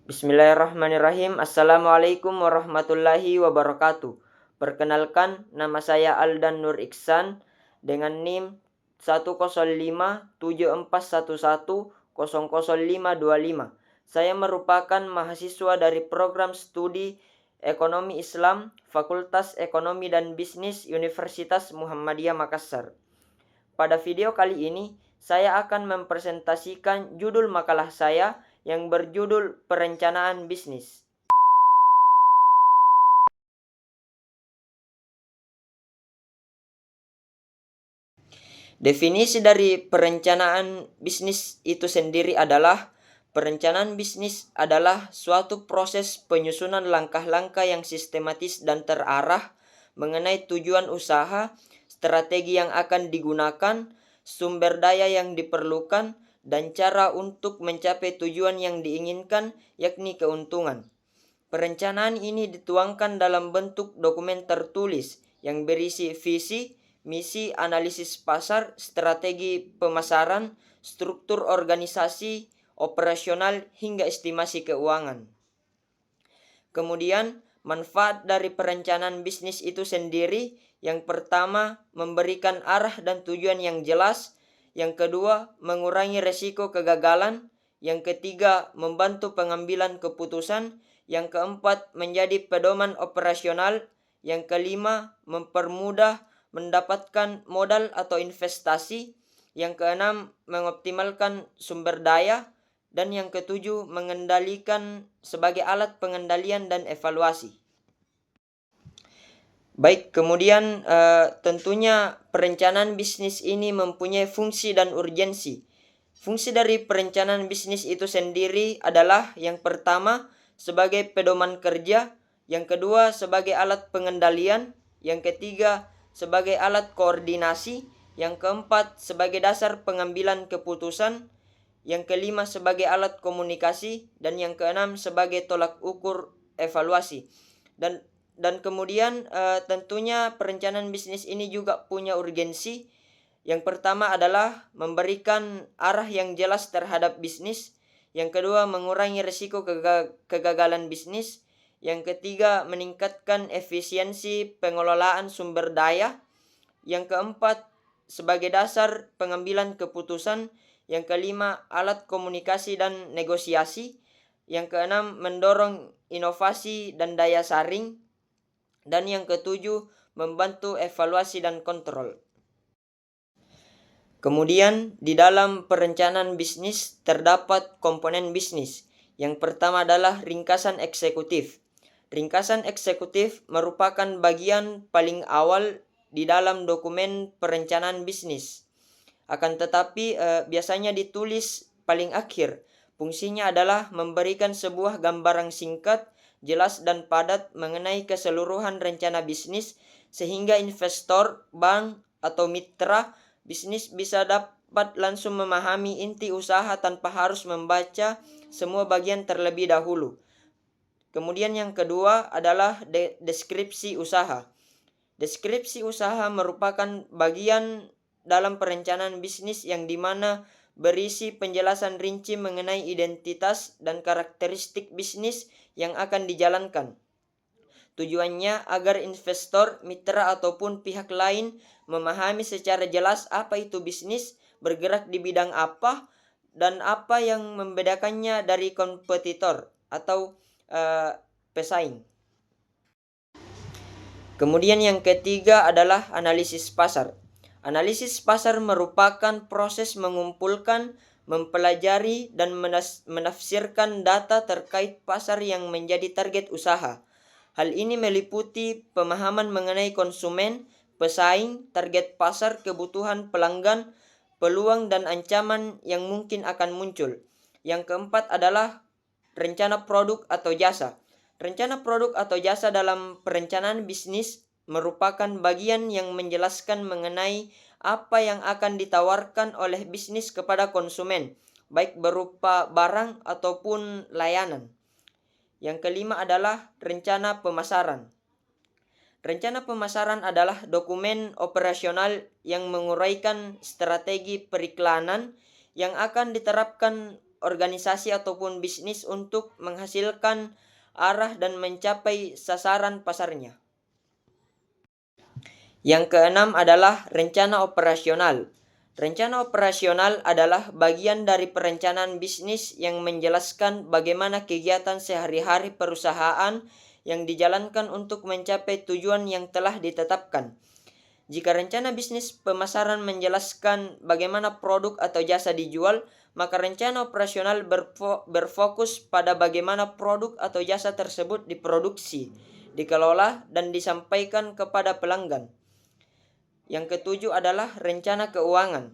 Bismillahirrahmanirrahim. Assalamualaikum warahmatullahi wabarakatuh. Perkenalkan, nama saya Aldan Nur Iksan dengan NIM 1057411000525. Saya merupakan mahasiswa dari program studi Ekonomi Islam, Fakultas Ekonomi dan Bisnis Universitas Muhammadiyah Makassar. Pada video kali ini, saya akan mempresentasikan judul makalah saya yang berjudul Perencanaan Bisnis. Definisi dari perencanaan bisnis itu sendiri adalah perencanaan bisnis adalah suatu proses penyusunan langkah-langkah yang sistematis dan terarah mengenai tujuan usaha, strategi yang akan digunakan, sumber daya yang diperlukan, dan cara untuk mencapai tujuan yang diinginkan, yakni keuntungan. Perencanaan ini dituangkan dalam bentuk dokumen tertulis yang berisi visi, misi, analisis pasar, strategi pemasaran, struktur organisasi, operasional, hingga estimasi keuangan. Kemudian, manfaat dari perencanaan bisnis itu sendiri, yang pertama, memberikan arah dan tujuan yang jelas, yang kedua, mengurangi resiko kegagalan, yang ketiga, membantu pengambilan keputusan, yang keempat, menjadi pedoman operasional, yang kelima, mempermudah mendapatkan modal atau investasi, yang keenam, mengoptimalkan sumber daya, dan yang ketujuh, mengendalikan sebagai alat pengendalian dan evaluasi. Baik, kemudian tentunya perencanaan bisnis ini mempunyai fungsi dan urgensi. Fungsi dari perencanaan bisnis itu sendiri adalah yang pertama sebagai pedoman kerja, yang kedua sebagai alat pengendalian, yang ketiga sebagai alat koordinasi, yang keempat sebagai dasar pengambilan keputusan, yang kelima sebagai alat komunikasi, dan yang keenam sebagai tolak ukur evaluasi. Dan kemudian tentunya perencanaan bisnis ini juga punya urgensi. Yang pertama adalah memberikan arah yang jelas terhadap bisnis. Yang kedua, mengurangi risiko kegagalan bisnis. Yang ketiga, meningkatkan efisiensi pengelolaan sumber daya. Yang keempat, sebagai dasar pengambilan keputusan. Yang kelima, alat komunikasi dan negosiasi. Yang keenam, mendorong inovasi dan daya saring. Dan yang ketujuh, membantu evaluasi dan kontrol. Kemudian di dalam perencanaan bisnis terdapat komponen bisnis. Yang pertama adalah ringkasan eksekutif. Ringkasan eksekutif merupakan bagian paling awal di dalam dokumen perencanaan bisnis. Akan tetapi biasanya ditulis paling akhir. Fungsinya adalah memberikan sebuah gambaran singkat, jelas dan padat mengenai keseluruhan rencana bisnis sehingga investor, bank, atau mitra bisnis bisa dapat langsung memahami inti usaha tanpa harus membaca semua bagian terlebih dahulu. Kemudian yang kedua adalah deskripsi usaha. Deskripsi usaha merupakan bagian dalam perencanaan bisnis yang dimana berisi penjelasan rinci mengenai identitas dan karakteristik bisnis yang akan dijalankan. Tujuannya agar investor, mitra ataupun pihak lain memahami secara jelas apa itu bisnis, bergerak di bidang apa, dan apa yang membedakannya dari kompetitor atau pesaing. Kemudian yang ketiga adalah analisis pasar. Analisis pasar merupakan proses mengumpulkan, mempelajari, dan menafsirkan data terkait pasar yang menjadi target usaha. Hal ini meliputi pemahaman mengenai konsumen, pesaing, target pasar, kebutuhan pelanggan, peluang dan ancaman yang mungkin akan muncul. Yang keempat adalah rencana produk atau jasa. Rencana produk atau jasa dalam perencanaan bisnis merupakan bagian yang menjelaskan mengenai apa yang akan ditawarkan oleh bisnis kepada konsumen, baik berupa barang ataupun layanan. Yang kelima adalah rencana pemasaran. Rencana pemasaran adalah dokumen operasional yang menguraikan strategi periklanan yang akan diterapkan organisasi ataupun bisnis untuk menghasilkan arah dan mencapai sasaran pasarnya. Yang keenam adalah rencana operasional. Rencana operasional adalah bagian dari perencanaan bisnis yang menjelaskan bagaimana kegiatan sehari-hari perusahaan yang dijalankan untuk mencapai tujuan yang telah ditetapkan. Jika rencana bisnis pemasaran menjelaskan bagaimana produk atau jasa dijual, maka rencana operasional berfokus pada bagaimana produk atau jasa tersebut diproduksi, dikelola, dan disampaikan kepada pelanggan. Yang ketujuh adalah rencana keuangan.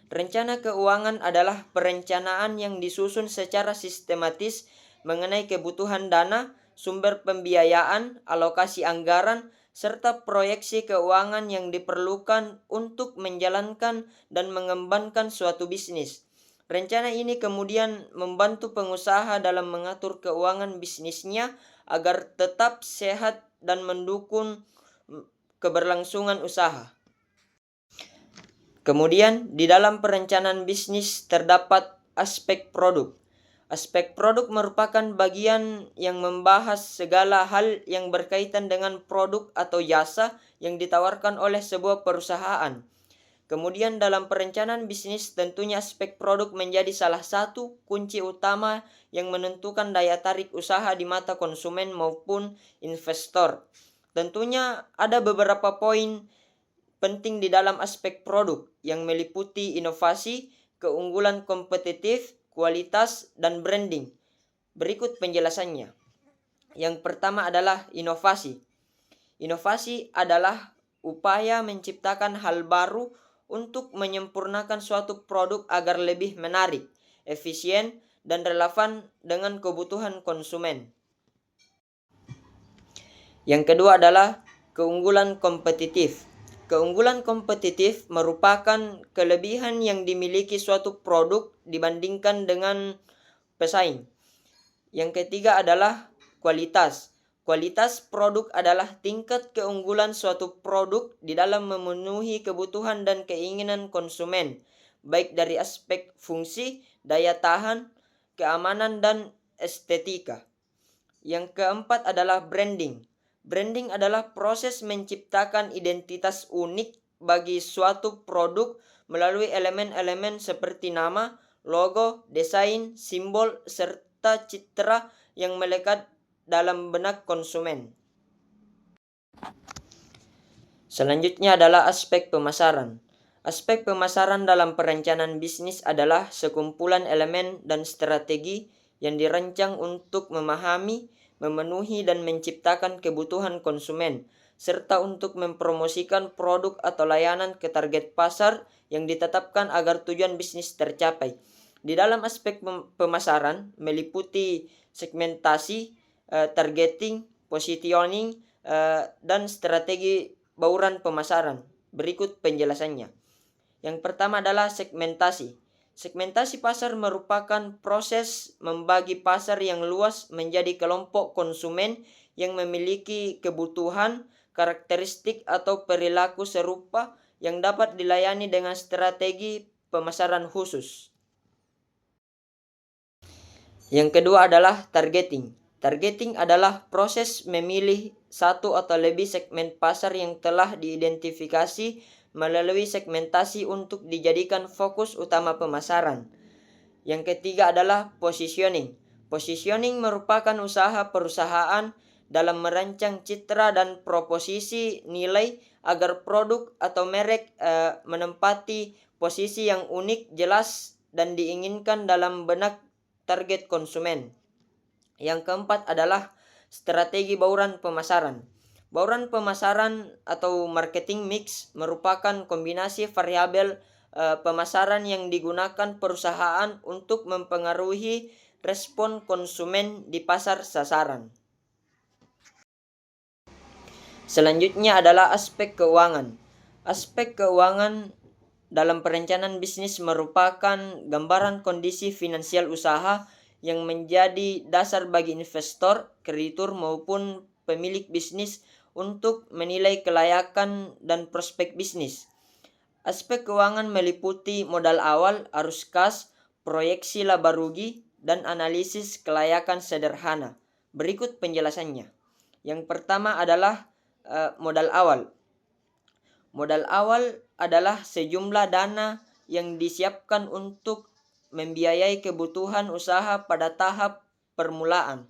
Rencana keuangan adalah perencanaan yang disusun secara sistematis mengenai kebutuhan dana, sumber pembiayaan, alokasi anggaran, serta proyeksi keuangan yang diperlukan untuk menjalankan dan mengembangkan suatu bisnis. Rencana ini kemudian membantu pengusaha dalam mengatur keuangan bisnisnya agar tetap sehat dan mendukung keberlangsungan usaha. Kemudian, di dalam perencanaan bisnis terdapat aspek produk. Aspek produk merupakan bagian yang membahas segala hal yang berkaitan dengan produk atau jasa yang ditawarkan oleh sebuah perusahaan. Kemudian dalam perencanaan bisnis tentunya aspek produk menjadi salah satu kunci utama yang menentukan daya tarik usaha di mata konsumen maupun investor. Tentunya ada beberapa poin penting di dalam aspek produk yang meliputi inovasi, keunggulan kompetitif, kualitas, dan branding. Berikut penjelasannya. Yang pertama adalah inovasi. Inovasi adalah upaya menciptakan hal baru untuk menyempurnakan suatu produk agar lebih menarik, efisien, dan relevan dengan kebutuhan konsumen. Yang kedua adalah keunggulan kompetitif. Keunggulan kompetitif merupakan kelebihan yang dimiliki suatu produk dibandingkan dengan pesaing. Yang ketiga adalah kualitas. Kualitas produk adalah tingkat keunggulan suatu produk di dalam memenuhi kebutuhan dan keinginan konsumen, baik dari aspek fungsi, daya tahan, keamanan, dan estetika. Yang keempat adalah branding. Branding adalah proses menciptakan identitas unik bagi suatu produk melalui elemen-elemen seperti nama, logo, desain, simbol, serta citra yang melekat dalam benak konsumen. Selanjutnya adalah aspek pemasaran. Aspek pemasaran dalam perencanaan bisnis adalah sekumpulan elemen dan strategi yang dirancang untuk memahami, memenuhi, dan menciptakan kebutuhan konsumen, serta untuk mempromosikan produk atau layanan ke target pasar yang ditetapkan agar tujuan bisnis tercapai. Di dalam aspek pemasaran meliputi segmentasi, targeting, positioning, dan strategi bauran pemasaran. Berikut penjelasannya. Yang pertama adalah segmentasi. Segmentasi pasar merupakan proses membagi pasar yang luas menjadi kelompok konsumen yang memiliki kebutuhan, karakteristik, atau perilaku serupa yang dapat dilayani dengan strategi pemasaran khusus. Yang kedua adalah targeting. Targeting adalah proses memilih satu atau lebih segmen pasar yang telah diidentifikasi melalui segmentasi untuk dijadikan fokus utama pemasaran. Yang ketiga adalah positioning. Positioning merupakan usaha perusahaan dalam merancang citra dan proposisi nilai agar produk atau merek menempati posisi yang unik, jelas, dan diinginkan dalam benak target konsumen. Yang keempat adalah strategi bauran pemasaran. Bauran pemasaran atau marketing mix merupakan kombinasi variabel pemasaran yang digunakan perusahaan untuk mempengaruhi respon konsumen di pasar sasaran. Selanjutnya adalah aspek keuangan. Aspek keuangan dalam perencanaan bisnis merupakan gambaran kondisi finansial usaha yang menjadi dasar bagi investor, kreditur, maupun pemilik bisnis untuk menilai kelayakan dan prospek bisnis. Aspek keuangan meliputi modal awal, arus kas, proyeksi laba rugi, dan analisis kelayakan sederhana. Berikut penjelasannya. Yang pertama adalah modal awal. Modal awal adalah sejumlah dana yang disiapkan untuk membiayai kebutuhan usaha pada tahap permulaan.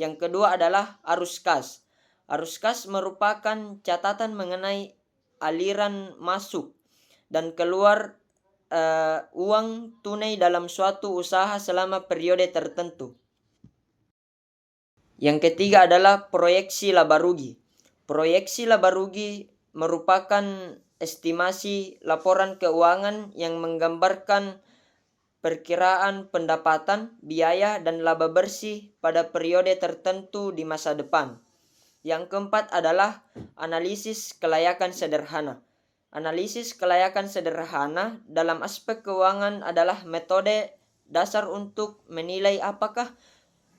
Yang kedua adalah arus kas. Arus kas merupakan catatan mengenai aliran masuk dan keluar uang tunai dalam suatu usaha selama periode tertentu. Yang ketiga adalah proyeksi laba rugi. Proyeksi laba rugi merupakan estimasi laporan keuangan yang menggambarkan perkiraan pendapatan, biaya, dan laba bersih pada periode tertentu di masa depan. Yang keempat adalah analisis kelayakan sederhana. Analisis kelayakan sederhana dalam aspek keuangan adalah metode dasar untuk menilai apakah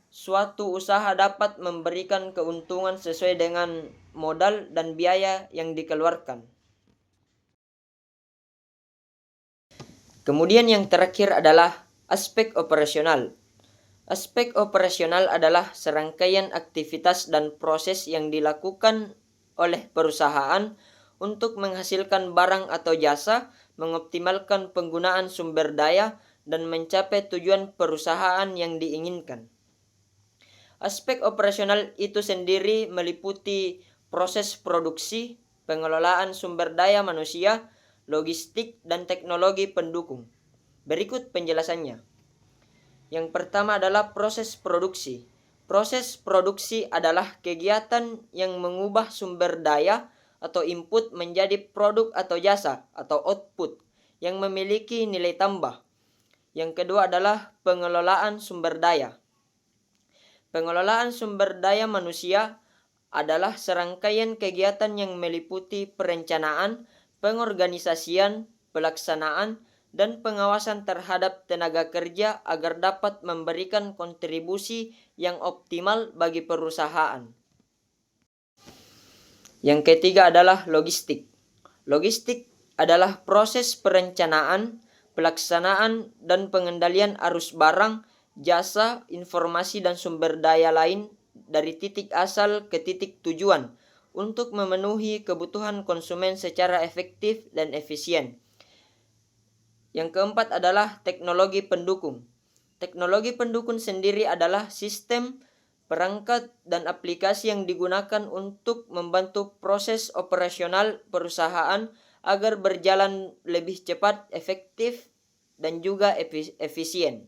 suatu usaha dapat memberikan keuntungan sesuai dengan modal dan biaya yang dikeluarkan. Kemudian yang terakhir adalah aspek operasional. Aspek operasional adalah serangkaian aktivitas dan proses yang dilakukan oleh perusahaan untuk menghasilkan barang atau jasa, mengoptimalkan penggunaan sumber daya, dan mencapai tujuan perusahaan yang diinginkan. Aspek operasional itu sendiri meliputi proses produksi, pengelolaan sumber daya manusia, logistik, dan teknologi pendukung. Berikut penjelasannya. Yang pertama adalah proses produksi. Proses produksi adalah kegiatan yang mengubah sumber daya atau input menjadi produk atau jasa atau output yang memiliki nilai tambah. Yang kedua adalah pengelolaan sumber daya. Pengelolaan sumber daya manusia adalah serangkaian kegiatan yang meliputi perencanaan, pengorganisasian, pelaksanaan, dan pengawasan terhadap tenaga kerja agar dapat memberikan kontribusi yang optimal bagi perusahaan. Yang ketiga adalah logistik. Logistik adalah proses perencanaan, pelaksanaan, dan pengendalian arus barang, jasa, informasi, dan sumber daya lain dari titik asal ke titik tujuan untuk memenuhi kebutuhan konsumen secara efektif dan efisien. Yang keempat adalah teknologi pendukung. Teknologi pendukung sendiri adalah sistem, perangkat, dan aplikasi yang digunakan untuk membantu proses operasional perusahaan agar berjalan lebih cepat, efektif, dan juga efisien.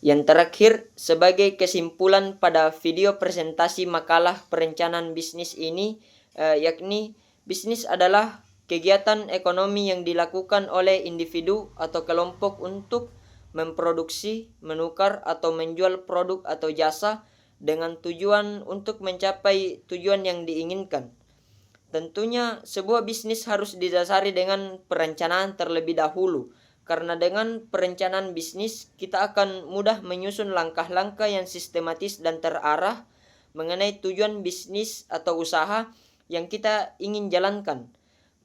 Yang terakhir, sebagai kesimpulan pada video presentasi makalah perencanaan bisnis ini, yakni bisnis adalah kegiatan ekonomi yang dilakukan oleh individu atau kelompok untuk memproduksi, menukar, atau menjual produk atau jasa dengan tujuan untuk mencapai tujuan yang diinginkan. Tentunya sebuah bisnis harus didasari dengan perencanaan terlebih dahulu, karena dengan perencanaan bisnis kita akan mudah menyusun langkah-langkah yang sistematis dan terarah mengenai tujuan bisnis atau usaha yang kita ingin jalankan.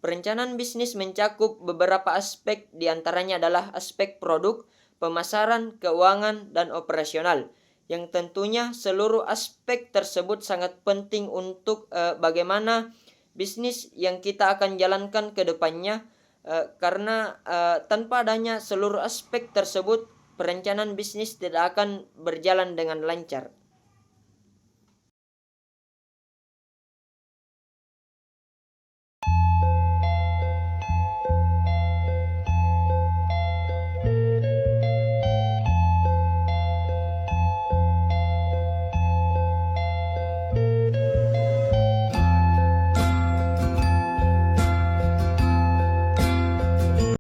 Perencanaan bisnis mencakup beberapa aspek, diantaranya adalah aspek produk, pemasaran, keuangan, dan operasional, yang tentunya seluruh aspek tersebut sangat penting untuk bagaimana bisnis yang kita akan jalankan ke depannya, karena tanpa adanya seluruh aspek tersebut, perencanaan bisnis tidak akan berjalan dengan lancar.